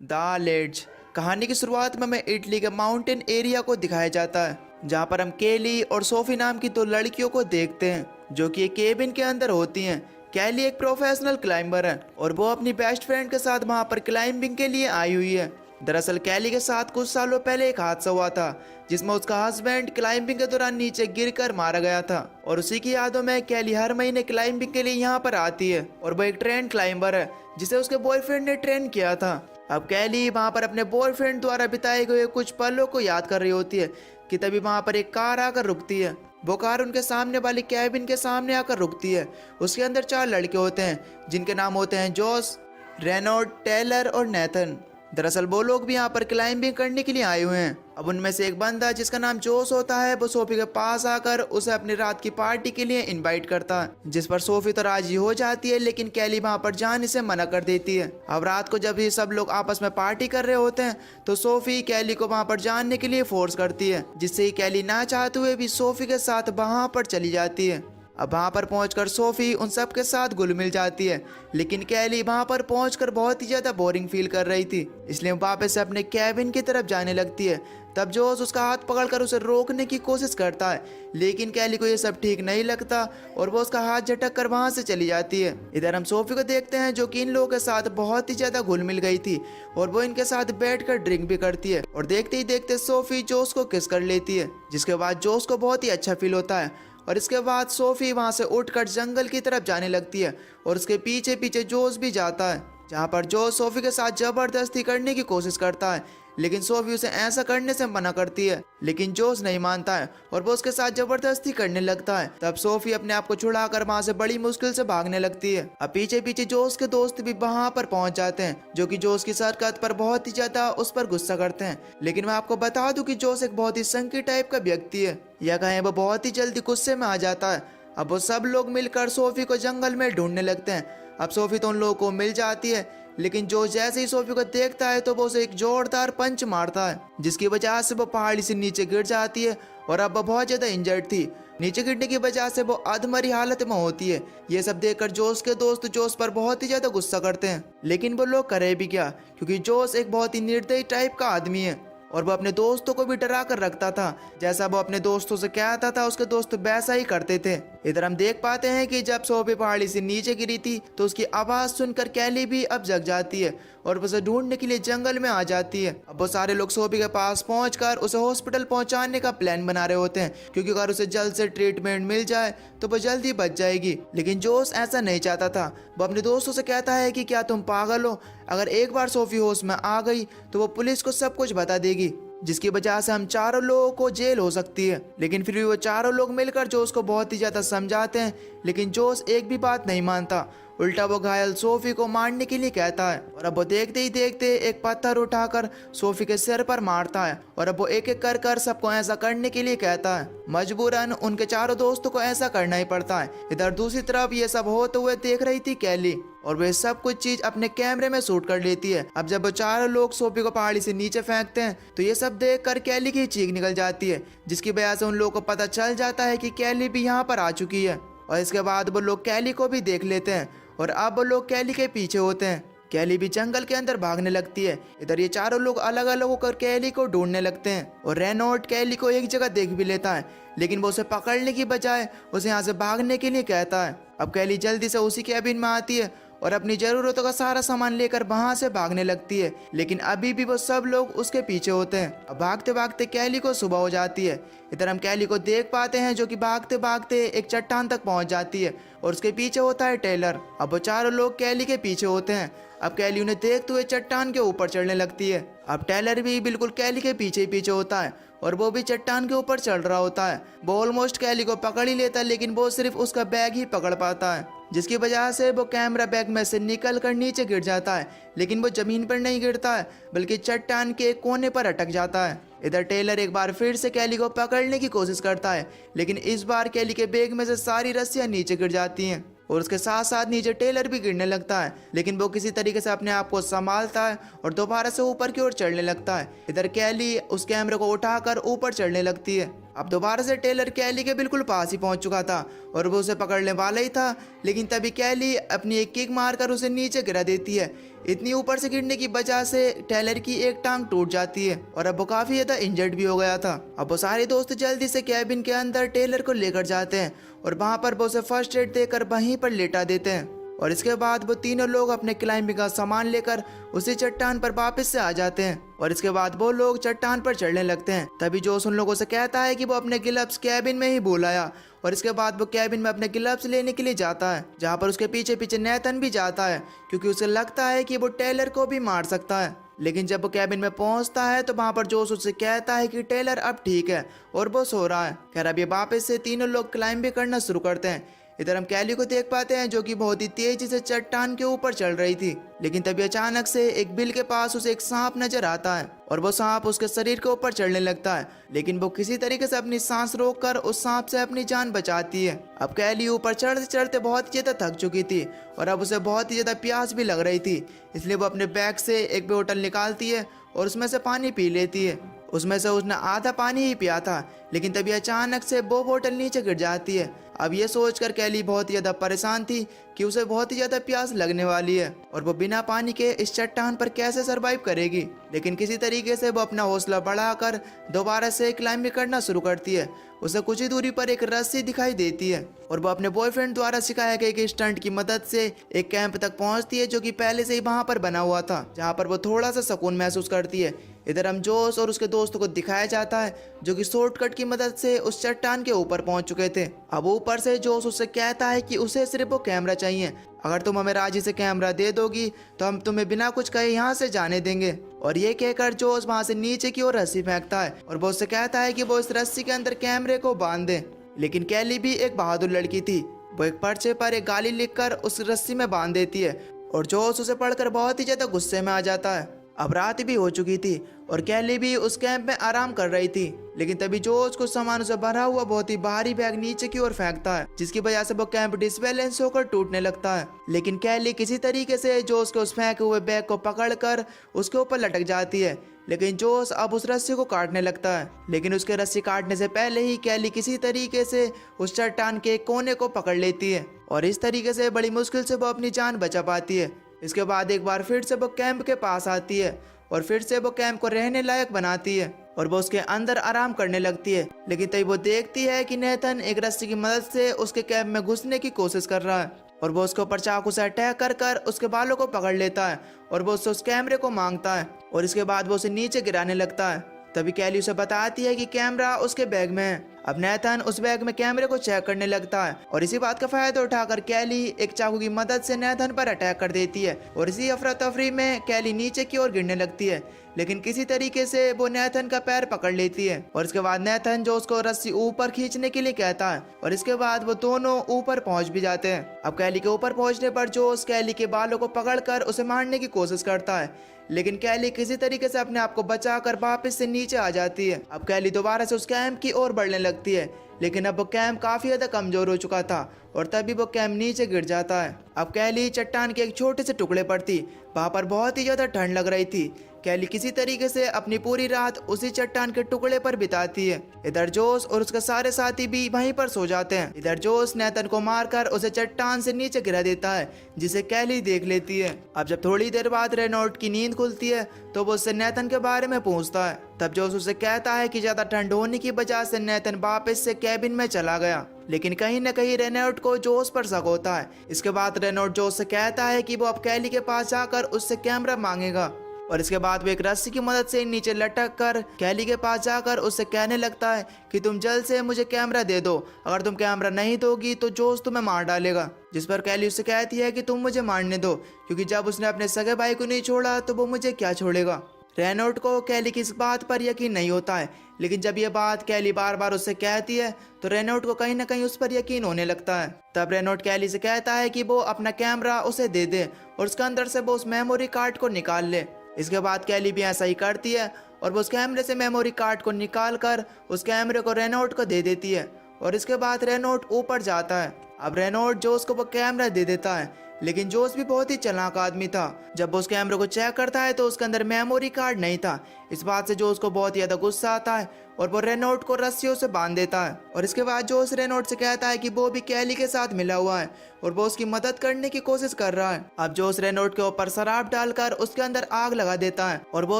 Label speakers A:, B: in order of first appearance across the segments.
A: The लेड्ज। कहानी की शुरुआत में हमें इटली के माउंटेन एरिया को दिखाया जाता है, जहाँ पर हम केली और सोफी नाम की दो लड़कियों को देखते हैं जो कि एक केबिन के अंदर होती हैं। कैली एक प्रोफेशनल क्लाइंबर है और वो अपनी बेस्ट फ्रेंड के साथ वहाँ पर क्लाइंबिंग के लिए आई हुई है। दरअसल कैली के साथ कुछ सालों पहले एक हादसा हुआ था जिसमें उसका हस्बैंड क्लाइंबिंग के दौरान नीचे गिरकर मारा गया था, और उसी की यादों में कैली हर महीने क्लाइंबिंग के लिए यहाँ पर आती है। और वो एक ट्रेन क्लाइंबर है जिसे उसके बॉयफ्रेंड ने ट्रेन किया था। अब कैली वहाँ पर अपने बॉयफ्रेंड द्वारा बिताए गए कुछ पलों को याद कर रही होती है कि तभी वहाँ पर एक कार आकर रुकती है। वो कार उनके सामने वाली कैबिन के सामने आकर रुकती है। उसके अंदर 4 लड़के होते हैं जिनके नाम होते हैं जोस, रेनॉल्ड, टेलर और नेथन। दरअसल वो लोग भी यहाँ पर क्लाइंबिंग करने के लिए आए हुए हैं। अब उनमें से एक बंदा जिसका नाम जोस होता है वो सोफी के पास आकर उसे अपनी रात की पार्टी के लिए इनवाइट करता है, जिस पर सोफी तो राजी हो जाती है, लेकिन कैली वहाँ पर जाने से मना कर देती है। अब रात को जब ये सब लोग आपस में पार्टी कर रहे होते हैं तो सोफी कैली को वहाँ पर जाने के लिए फोर्स करती है, जिससे ही कैली ना चाहते हुए भी सोफी के साथ वहाँ पर चली जाती है। अब वहाँ पर पहुंचकर सोफी उन सब के साथ घुल मिल जाती है, लेकिन कैली वहाँ पर पहुंचकर बहुत ही ज़्यादा बोरिंग फील कर रही थी, इसलिए वापस से अपने कैबिन की तरफ जाने लगती है। तब जोस उसका हाथ पकड़कर उसे रोकने की कोशिश करता है, लेकिन कैली को ये सब ठीक नहीं लगता और वो उसका हाथ झटक कर वहाँ से चली जाती है। इधर हम सोफी को देखते हैं जो कि इन लोगों के साथ बहुत ही ज़्यादा घुल मिल गई थी और वो इनके साथ बैठकर ड्रिंक भी करती है, और देखते ही देखते सोफी जोस को किस कर लेती है, जिसके बाद जोस को बहुत ही अच्छा फील होता है। और इसके बाद सोफी वहां से उठकर जंगल की तरफ जाने लगती है और उसके पीछे पीछे जोस भी जाता है, जहां पर जोस सोफी के साथ जबरदस्ती करने की कोशिश करता है, लेकिन सोफी उसे ऐसा करने से मना करती है। लेकिन जोस नहीं मानता है और वो उसके साथ जबरदस्ती करने लगता है। तब सोफी अपने आप को छुड़ाकर वहां से बड़ी मुश्किल से भागने लगती है। अब पीछे पीछे जोस के दोस्त भी वहां पर पहुंच जाते हैं, जो कि जोस की हरकत पर बहुत ही ज्यादा उस पर गुस्सा करते हैं। लेकिन मैं आपको बता दूं कि जोस एक बहुत ही संकी टाइप का व्यक्ति है, या कहें वो बहुत ही जल्दी गुस्से में आ जाता है। अब वो सब लोग मिलकर सोफी को जंगल में ढूंढने लगते हैं। अब सोफी तो उन लोगों को मिल जाती है, लेकिन जो जैसे ही सोफी को देखता है तो वो उसे एक जोरदार पंच मारता है, जिसकी वजह से वो पहाड़ी से नीचे गिर जाती है। और अब वो बहुत ज्यादा इंजर्ड थी। नीचे गिरने की वजह से वो अधमरी हालत में होती है। ये सब देखकर जोस के दोस्त जोस पर बहुत ही ज्यादा गुस्सा करते हैं, लेकिन वो लोग करे भी क्या, क्योंकि जोस एक बहुत ही निर्दयी टाइप का आदमी है और वो अपने दोस्तों को भी डरा कर रखता था। जैसा वो अपने दोस्तों से कहता था उसके दोस्त वैसा ही करते थे। इधर हम देख पाते हैं कि जब सोफी पहाड़ी से नीचे गिरी थी तो उसकी आवाज सुनकर कैली भी अब जग जाती है और उसे ढूंढने के लिए जंगल में आ जाती है। अब वो सारे लोग सोफी के पास पहुंचकर उसे हॉस्पिटल पहुंचाने का प्लान बना रहे होते हैं, क्योंकि अगर उसे जल्द से ट्रीटमेंट मिल जाए तो वो जल्दी बच जाएगी। लेकिन जोस ऐसा नहीं चाहता था। वो अपने दोस्तों से कहता है कि क्या तुम पागल हो, अगर एक बार सोफी होश में आ गई तो वो पुलिस को सब कुछ बता देगी, जिसकी वजह से हम चारों लोगों को जेल हो सकती है। लेकिन फिर भी वो चारों लोग मिलकर जोस को बहुत ही ज्यादा समझाते हैं, लेकिन जोस एक भी बात नहीं मानता। उल्टा वो घायल सोफी को मारने के लिए कहता है और अब वो देखते ही देखते एक पत्थर उठाकर सोफी के सिर पर मारता है और अब वो एक एक कर सबको ऐसा करने के लिए कहता है। मजबूरन उनके चारों दोस्तों को ऐसा करना ही पड़ता है। इधर दूसरी तरफ ये सब होते हुए देख रही थी कैली, और वे सब कुछ चीज अपने कैमरे में शूट कर लेती है। अब जब वो चारों लोग सोफी को पहाड़ी से नीचे फेंकते हैं तो ये सब देख कर कैली की चीख निकल जाती है, जिसकी वजह से उन लोगों को पता चल जाता है कि कैली भी यहाँ पर आ चुकी है। और इसके बाद वो लोग कैली को भी देख लेते हैं और अब वो लोग कैली के पीछे होते हैं। कैली भी जंगल के अंदर भागने लगती है। इधर ये चारों लोग अलग अलग होकर कैली को ढूंढने लगते हैं और रेनॉल्ड कैली को एक जगह देख भी लेता है, लेकिन वो उसे पकड़ने की बजाय उसे यहाँ से भागने के लिए कहता है। अब कैली जल्दी से उसी कैबिन में आती है और अपनी जरूरतों का सारा सामान लेकर वहां से भागने लगती है, लेकिन अभी भी वो सब लोग उसके पीछे होते हैं। अब भागते भागते कैली को सुबह हो जाती है। इधर हम कैली को देख पाते हैं जो कि भागते भागते एक चट्टान तक पहुंच जाती है और उसके पीछे होता है टेलर। अब वो चारों लोग कैली के पीछे होते हैं। अब कैली उन्हें देखते हुए चट्टान के ऊपर चढ़ने लगती है। अब टेलर भी बिल्कुल कैली के पीछे ही पीछे होता है और वो भी चट्टान के ऊपर चढ़ रहा होता है। वो ऑलमोस्ट कैली को पकड़ ही लेता है, लेकिन वो सिर्फ उसका बैग ही पकड़ पाता है, जिसकी वजह से वो कैमरा बैग में से निकल कर नीचे गिर जाता है। लेकिन वो जमीन पर नहीं गिरता है बल्कि चट्टान के कोने पर अटक जाता है। इधर टेलर एक बार फिर से कैली को पकड़ने की कोशिश करता है, लेकिन इस बार कैली के बैग में से सारी रस्सियां नीचे गिर जाती हैं और उसके साथ साथ नीचे टेलर भी गिरने लगता है। लेकिन वो किसी तरीके से अपने आप को संभालता है और दोबारा से ऊपर की ओर चढ़ने लगता है। इधर कैली उस कैमरे को उठाकर ऊपर चढ़ने लगती है। अब दोबारा से टेलर कैली के बिल्कुल पास ही पहुंच चुका था और वो उसे पकड़ने वाला ही था, लेकिन तभी कैली अपनी एक किक मारकर उसे नीचे गिरा देती है। इतनी ऊपर से गिरने की वजह से टेलर की एक टांग टूट जाती है और अब वो काफी ज्यादा इंजर्ड भी हो गया था। अब वो सारे दोस्त जल्दी से कैबिन के अंदर टेलर को लेकर जाते हैं और वहां पर वो उसे फर्स्ट एड देकर वहीं पर लेटा देते हैं और इसके बाद वो तीनों लोग अपने क्लाइंबिंग का सामान लेकर उसी चट्टान पर वापस से आ जाते हैं और इसके बाद वो लोग चट्टान पर चढ़ने लगते हैं। तभी जोश उन लोगों से कहता है कि वो अपने ग्लव्स कैबिन में ही भूल आया और इसके बाद वो कैबिन में अपने ग्लव्स लेने के लिए जाता है, जहाँ पर उसके पीछे पीछे नेथन भी जाता है क्योंकि उसे लगता है कि वो टेलर को भी मार सकता है। लेकिन जब वो कैबिन में पहुंचता है तो वहां पर जोश उससे कहता है कि टेलर अब ठीक है और वो सो रहा है। खैर अब ये वापस से तीनों लोग क्लाइंब भी करना शुरू करते हैं। इधर हम कैली को देख पाते हैं जो कि बहुत ही तेजी से चट्टान के ऊपर चल रही थी, लेकिन तभी अचानक से एक बिल के पास उसे एक सांप नजर आता है और वो सांप उसके शरीर के ऊपर चढ़ने लगता है, लेकिन वो किसी तरीके से अपनी सांस रोककर उस सांप से अपनी जान बचाती है। अब कैली ऊपर चढ़ते चढ़ते बहुत ही ज्यादा थक चुकी थी और अब उसे बहुत ही ज्यादा प्यास भी लग रही थी, इसलिए वो अपने बैग से एक बोतल निकालती है और उसमें से पानी पी लेती है। उसमें से उसने आधा पानी ही पिया था, लेकिन तभी अचानक से वो बोतल नीचे गिर जाती है। अब ये सोचकर कैली बहुत ही ज्यादा परेशान थी कि उसे बहुत ही ज्यादा प्यास लगने वाली है और वो बिना पानी के इस चट्टान पर कैसे सरवाइव करेगी। लेकिन किसी तरीके से वो अपना हौसला बढ़ाकर दोबारा से क्लाइंबिंग करना शुरू करती है। उसे कुछ ही दूरी पर एक रस्सी दिखाई देती है और वो अपने बॉयफ्रेंड द्वारा सिखाया गया एक स्टंट की मदद से एक कैंप तक पहुंचती है जो कि पहले से ही वहां पर बना हुआ था, जहां पर वो थोड़ा सा सुकून महसूस करती है। इधर हम जोश और उसके दोस्तों को दिखाया जाता है जो कि शॉर्टकट की मदद से उस चट्टान के ऊपर पहुंच चुके थे। अब ऊपर से जोश उससे कहता है कि उसे सिर्फ वो कैमरा चाहिए, अगर तुम हमें राजी से कैमरा दे दोगी तो हम तुम्हें बिना कुछ कहे यहाँ से जाने देंगे। और ये कहकर जोश वहां से नीचे की ओर रस्सी फेंकता है और वो उससे कहता है कि वो इस रस्सी के अंदर कैमरे को बांध दे। लेकिन कैली भी एक बहादुर लड़की थी, वो एक पर्चे पर एक गाली लिखकर उस रस्सी में बांध देती है और जोश उसे पढ़कर बहुत ही ज्यादा गुस्से में आ जाता है। अब रात भी हो चुकी थी और कैली भी उस कैंप में आराम कर रही थी, लेकिन तभी जोश कुछ सामानों से भरा हुआ बहुत ही भारी बैग नीचे की ओर फेंकता है, जिसकी वजह से वो कैंप डिसबैलेंस होकर टूटने लगता है। लेकिन कैली किसी तरीके से जोश के उस फेंके हुए बैग को पकड़कर उसके ऊपर लटक जाती है, लेकिन जोश अब उस रस्सी को काटने लगता है। लेकिन उसके रस्सी काटने से पहले ही कैली किसी तरीके से उस चट्टान के कोने को पकड़ लेती है और इस तरीके से बड़ी मुश्किल से वो अपनी जान बचा पाती है। इसके बाद एक बार फिर से वो कैंप के पास आती है और फिर से वो कैंप को रहने लायक बनाती है और वो उसके अंदर आराम करने लगती है। लेकिन तभी वो देखती है कि नेथन एक रस्सी की मदद से उसके कैंप में घुसने की कोशिश कर रहा है और वो उसके ऊपर चाकू से अटैक कर उसके बालों को पकड़ लेता है और वो उससे उस कैमरे को मांगता है और इसके बाद वो उसे नीचे गिराने लगता है। तभी कैली उसे बताती है कि कैमरा उसके बैग में है। अब नेथन उस बैग में कैमरे को चेक करने लगता है और इसी बात का फायदा उठाकर कैली एक चाकू की मदद से नेथन पर अटैक कर देती है और इसी अफरा तफरी में कैली नीचे की ओर गिरने लगती है, लेकिन किसी तरीके से वो नेथन का पैर पकड़ लेती है और इसके बाद नेथन जो उसको रस्सी ऊपर खींचने के लिए कहता है और इसके बाद वो दोनों ऊपर पहुंच भी जाते हैं। अब कैली के ऊपर पहुंचने पर जोश कैली के बालों को पकड़कर उसे मारने की कोशिश करता है, लेकिन कैली किसी तरीके से अपने आप को बचाकर वापस से नीचे आ जाती है। अब कैली दोबारा से उस कैंप की ओर बढ़ने लगती है, लेकिन अब वो कैंप काफी ज्यादा कमजोर हो चुका था और तभी वो कैंप नीचे गिर जाता है। अब कैली चट्टान के एक छोटे से टुकड़े पर थी, वहां पर बहुत ही ज्यादा ठंड लग रही थी। कैली किसी तरीके से अपनी पूरी रात उसी चट्टान के टुकड़े पर बिताती है। इधर जोश और उसके सारे साथी भी वहीं पर सो जाते हैं। इधर जोश नेथन को मारकर उसे चट्टान से नीचे गिरा देता है, जिसे कैली देख लेती है। अब जब थोड़ी देर बाद रेनॉल्ट की नींद खुलती है तो वो उससे नेथन के बारे में पूछता है। तब जोश उसे कहता है कि ज्यादा ठंड होने की वजह से नेथन वापस से कैबिन में चला गया, लेकिन कहीं न कहीं रेनॉल्ट को जोश पर शक होता है। इसके बाद रेनॉल्ट जोश से कहता है कि वो अब कैली के पास जाकर उससे कैमरा मांगेगा और इसके बाद वो एक रस्सी की मदद से नीचे लटक कर कैली के पास जाकर उससे कहने लगता है कि तुम जल्द से मुझे कैमरा दे दो, अगर तुम कैमरा नहीं दोगी तो जोश तुम्हें मार डालेगा। जिस पर कैली उससे कहती है कि तुम मुझे मारने दो, क्योंकि जब उसने अपने सगे भाई को नहीं छोड़ा तो वो मुझे क्या छोड़ेगा। रेनॉल्ट को कैली की इस बात पर यकीन नहीं होता है, लेकिन जब ये बात कैली बार बार उससे कहती है तो रेनॉल्ट को कहीं ना कहीं उस पर यकीन होने लगता है। तब रेनॉल्ट कैली से कहता है कि वो अपना कैमरा उसे दे दे और उसके अंदर से वो उस मेमोरी कार्ड को निकाल ले। इसके बाद कैली भी ऐसा ही करती है और वो उस कैमरे से मेमोरी कार्ड को निकाल कर उस कैमरे को रेनॉल्ट को दे देती है और इसके बाद रेनॉल्ट ऊपर जाता है। अब रेनॉल्ट जो उसको वो कैमरा दे देता है, लेकिन जोश भी बहुत ही चालाक आदमी था। जब वो उस कैमरे को चेक करता है तो उसके अंदर मेमोरी कार्ड नहीं था। इस बात से जोश को बहुत ज्यादा गुस्सा आता है और वो रेनॉल्ट को रस्सियों से बांध देता है। और इसके बाद जोश रेनॉल्ट से कहता है कि वो भी कैली के साथ मिला हुआ है और वो उसकी मदद करने की कोशिश कर रहा है। अब जोश रेनॉल्ट के ऊपर शराब डालकर उसके अंदर आग लगा देता है और वो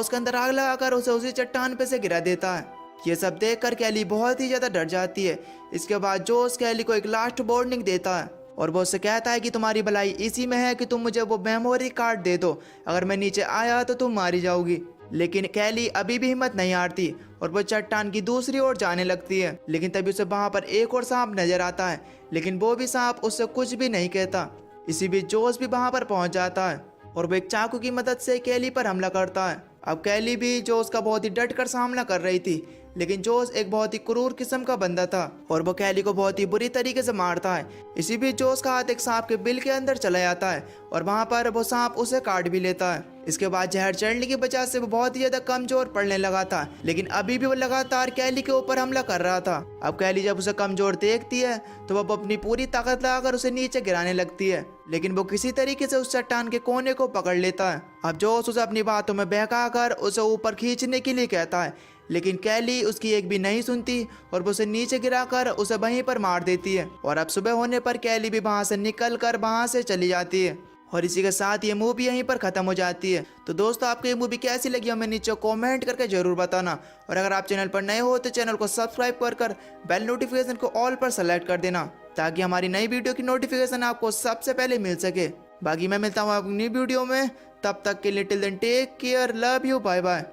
A: उसके अंदर आग लगाकर उसे उसी चट्टान पे से गिरा देता है। ये सब देखकर कैली बहुत ही ज्यादा डर जाती है। इसके बाद जोश कैली को एक लास्ट वार्निंग देता है और वो उससे कहता है कि तुम्हारी भलाई इसी में है कि तुम मुझे वो मेमोरी कार्ड दे दो, अगर मैं नीचे आया तो तुम मारी जाओगी। लेकिन कैली अभी भी हिम्मत नहीं हारती और वो चट्टान की दूसरी ओर जाने लगती है। लेकिन तभी उसे वहां पर एक और सांप नजर आता है, लेकिन वो भी सांप उससे कुछ भी नहीं कहता। इसी बीच जोश भी वहां पर पहुंच जाता है और वो एक चाकू की मदद से कैली पर हमला करता है। अब कैली भी जोश का बहुत ही डट कर सामना कर रही थी, लेकिन जोश एक बहुत ही क्रूर किस्म का बंदा था और वो कैली को बहुत ही बुरी तरीके से मारता है। इसी बीच जोश का हाथ एक सांप के बिल के अंदर चला जाता है और वहां पर वो सांप उसे काट भी लेता है। इसके बाद जहर चढ़ने की वजह से वो बहुत ही ज्यादा कमजोर पड़ने लगा था, लेकिन अभी भी वो लगातार कैली के ऊपर हमला कर रहा था। अब कैली जब उसे कमजोर देखती है तो वो अपनी पूरी ताकत लगाकर उसे नीचे गिराने लगती है, लेकिन वो किसी तरीके से उस चट्टान के कोने को पकड़ लेता है। अब जोश उसे अपनी बातों में बहकाकर उसे ऊपर खींचने के लिए कहता है, लेकिन कैली उसकी एक भी नहीं सुनती और वो उसे नीचे गिराकर उसे वहीं पर मार देती है। और अब सुबह होने पर कैली भी वहां से निकल कर वहां से चली जाती है और इसी के साथ ये मूवी यहीं पर खत्म हो जाती है। तो दोस्तों, आपको ये मूवी कैसी लगी हमें नीचे कमेंट करके जरूर बताना और अगर आप चैनल पर नए हो तो चैनल को सब्सक्राइब कर बेल नोटिफिकेशन को ऑल पर सेलेक्ट कर देना ताकि हमारी नई वीडियो की नोटिफिकेशन आपको सबसे पहले मिल सके। बाकी मैं मिलता हूँ अपनी वीडियो में, तब तक के लिए till then take care, love you, bye bye.